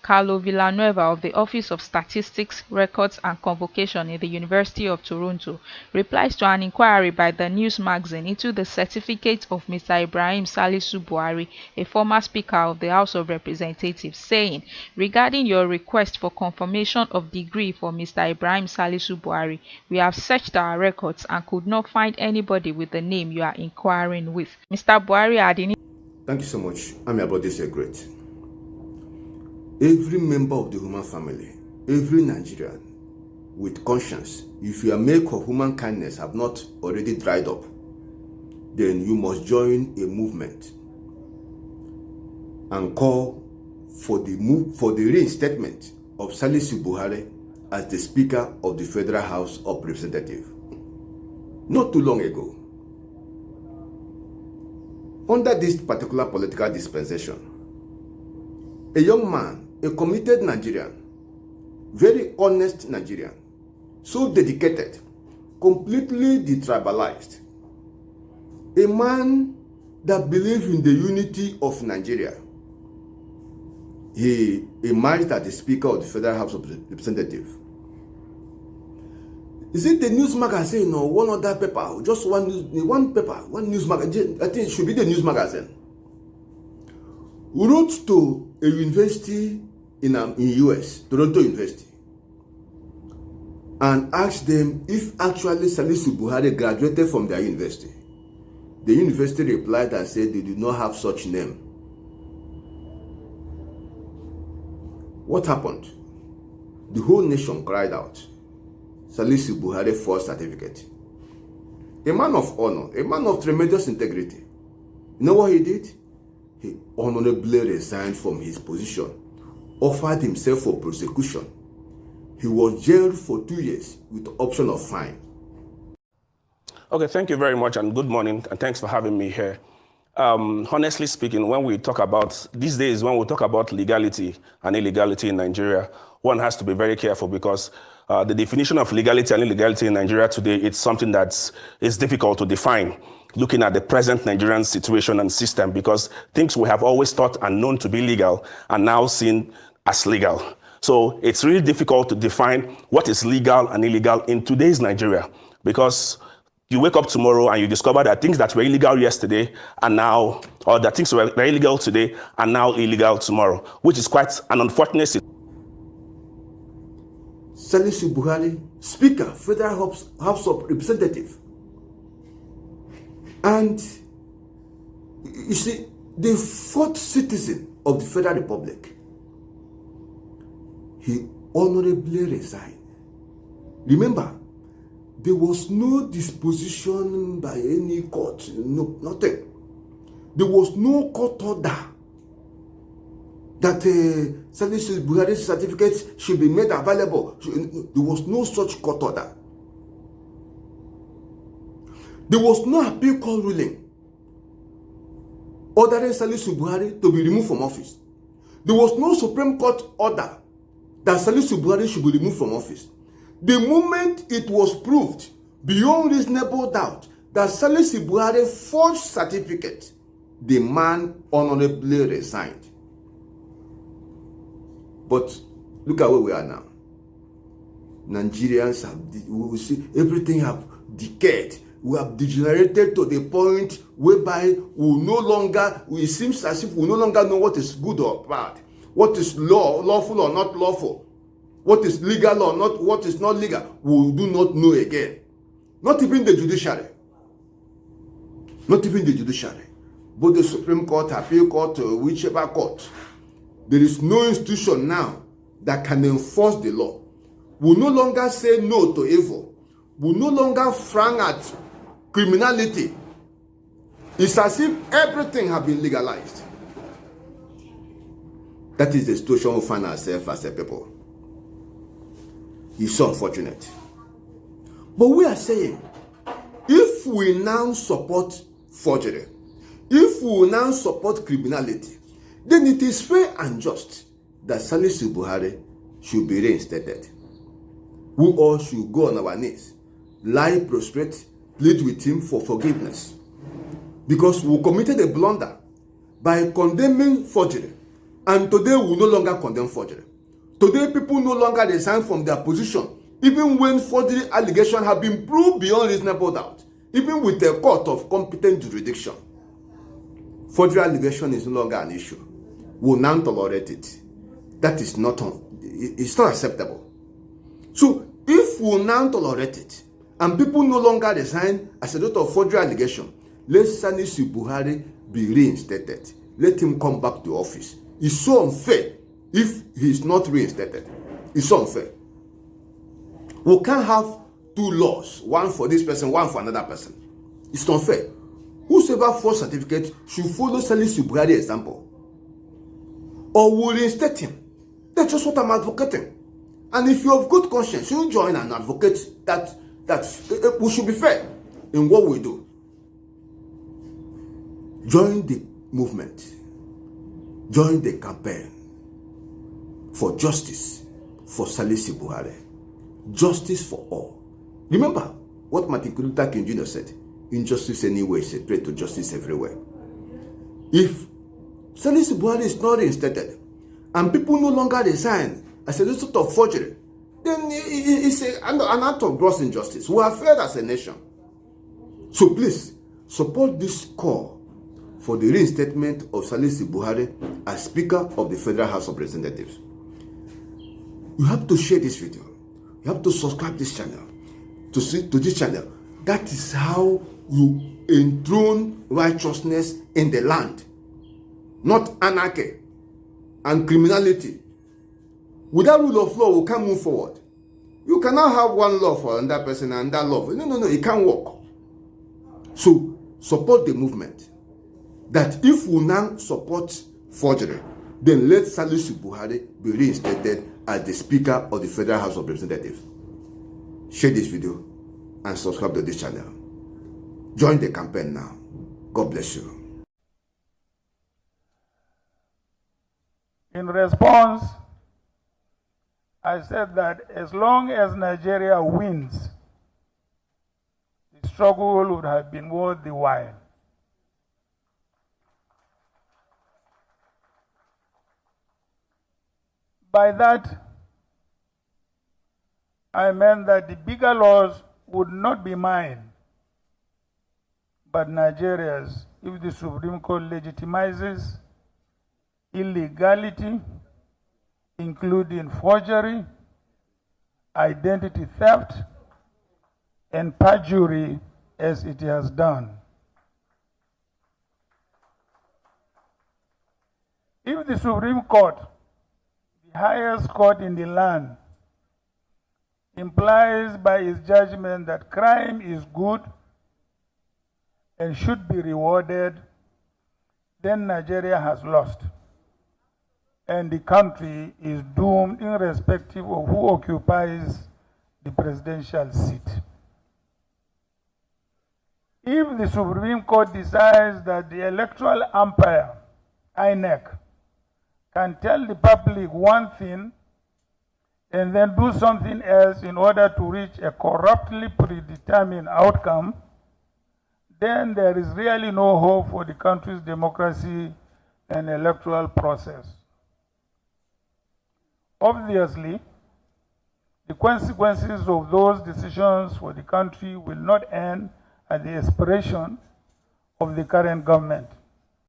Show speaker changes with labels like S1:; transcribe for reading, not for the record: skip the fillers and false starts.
S1: Carlo Villanueva of the Office of Statistics, Records and Convocation in the University of Toronto, replies to an inquiry by the news magazine into the certificate of Mr. Ibrahim Salisu Buhari, a former Speaker of the House of Representatives, saying, "Regarding your request for confirmation of degree for Mr. Ibrahim Salisu Buhari, we have searched our records and could not find anybody with the name you are inquiring with." Mr. Buhari had
S2: Thank you so much. I'm your brother, say great. Every member of the human family, every Nigerian with conscience, if your milk of human kindness have not already dried up, then you must join a movement and call for the reinstatement of Salisu Buhari as the Speaker of the Federal House of Representatives. Not too long ago, under this particular political dispensation, a young man, a committed Nigerian, very honest Nigerian, so dedicated, completely detribalized, a man that believes in the unity of Nigeria, he emerged as the Speaker of the Federal House of Representatives. Is it the news magazine or one other paper? Just one news magazine. I think it should be the news magazine. Wrote to a university in US, Toronto University, and asked them if actually Salisu Buhari graduated from their university. The university replied and said they did not have such name. What happened? The whole nation cried out. Salisu Buhari false certificate. A man of honor, a man of tremendous integrity. You know what he did? He honorably resigned from his position, offered himself for prosecution. He was jailed for 2 years with the option of fine.
S3: Okay, thank you very much and good morning and thanks for having me here. Honestly speaking, when we talk about, these days when we talk about legality and illegality in Nigeria, one has to be very careful because the definition of legality and illegality in Nigeria today, it's something that is difficult to define, looking at the present Nigerian situation and system, because things we have always thought and known to be legal are now seen as legal. So it's really difficult to define what is legal and illegal in today's Nigeria, because you wake up tomorrow and you discover that things that were illegal yesterday are now, or that things were illegal today are now illegal tomorrow, which is quite an unfortunate situation.
S2: Salisu Buhari, Speaker, Federal House of Representatives. And you see, the fourth citizen of the Federal Republic, he honorably resigned. Remember, there was no disposition by any court, no, nothing. There was no court order that Salisu Buhari's certificates should be made available. There was no such court order. There was no appeal court ruling ordering Salisu Buhari to be removed from office. There was no Supreme Court order that Salisu Buhari should be removed from office. The moment it was proved beyond reasonable doubt that Salisu Buhari forged certificate, the man honorably resigned. But look at where we are now. Nigerians have, we will see everything have decayed. We have degenerated to the point whereby it seems as if we no longer know what is good or bad, what is lawful or not lawful, what is legal or not, what is not legal. We do not know again. Not even the judiciary. Not even the judiciary. Both the Supreme Court, Appeal Court, whichever court. There is no institution now that can enforce the law. We no longer say no to evil. We no longer frown at criminality. It's as if everything has been legalized. That is the situation we find ourselves as a people. It's so unfortunate. But we are saying, if we now support forgery, if we now support criminality, then it is fair and just that Salisu Buhari should be reinstated. We all should go on our knees, lie prostrate, plead with him for forgiveness. Because we committed a blunder by condemning forgery, And today we no longer condemn forgery. Today people no longer resign from their position, even when forgery allegations have been proved beyond reasonable doubt, even with a court of competent jurisdiction. Forgery allegation is no longer an issue. We will not tolerate it. That is not it's not acceptable. So if we will not tolerate it, and people no longer resign as a result of forgery allegation, let Salisu Buhari be reinstated. Let him come back to office. It's so unfair if he is not reinstated. It's so unfair. We can't have two laws, one for this person, one for another person. It's unfair. Whosoever false certificate should follow Salisu Buhari example, or will reinstate him. That's just what I'm advocating. And if you have good conscience, you join and advocate that we should be fair in what we do. Join the movement. Join the campaign for justice for Salisu Buhari. Justice for all. Remember what Martin Luther King Jr. said, injustice anywhere is a threat to justice everywhere. If Salisu Buhari is not reinstated and people no longer resign as a result of forgery, then it's an act of gross injustice. We have failed as a nation. So please support this call for the reinstatement of Salisu Buhari as Speaker of the Federal House of Representatives. You have to share this video. You have to subscribe this channel. To this channel. That is how you enthrone righteousness in the land. Not anarchy and criminality. Without rule of law, we can't move forward. You cannot have one law for another person and that law. No, it can't work. So support the movement. That if we now support forgery, then let Salisu Buhari be reinstated as the Speaker of the Federal House of Representatives. Share this video and subscribe to this channel. Join the campaign now. God bless you.
S4: In response, I said that as long as Nigeria wins, the struggle would have been worth the while. By that, I meant that the bigger laws would not be mine, but Nigeria's, if the Supreme Court legitimizes illegality, including forgery, identity theft, and perjury as it has done. If the Supreme Court, the highest court in the land, implies by its judgment that crime is good and should be rewarded, then Nigeria has lost. And the country is doomed irrespective of who occupies the presidential seat. If the Supreme Court decides that the electoral umpire, INEC, can tell the public one thing and then do something else in order to reach a corruptly predetermined outcome, then there is really no hope for the country's democracy and electoral process. Obviously, the consequences of those decisions for the country will not end at the expiration of the current government.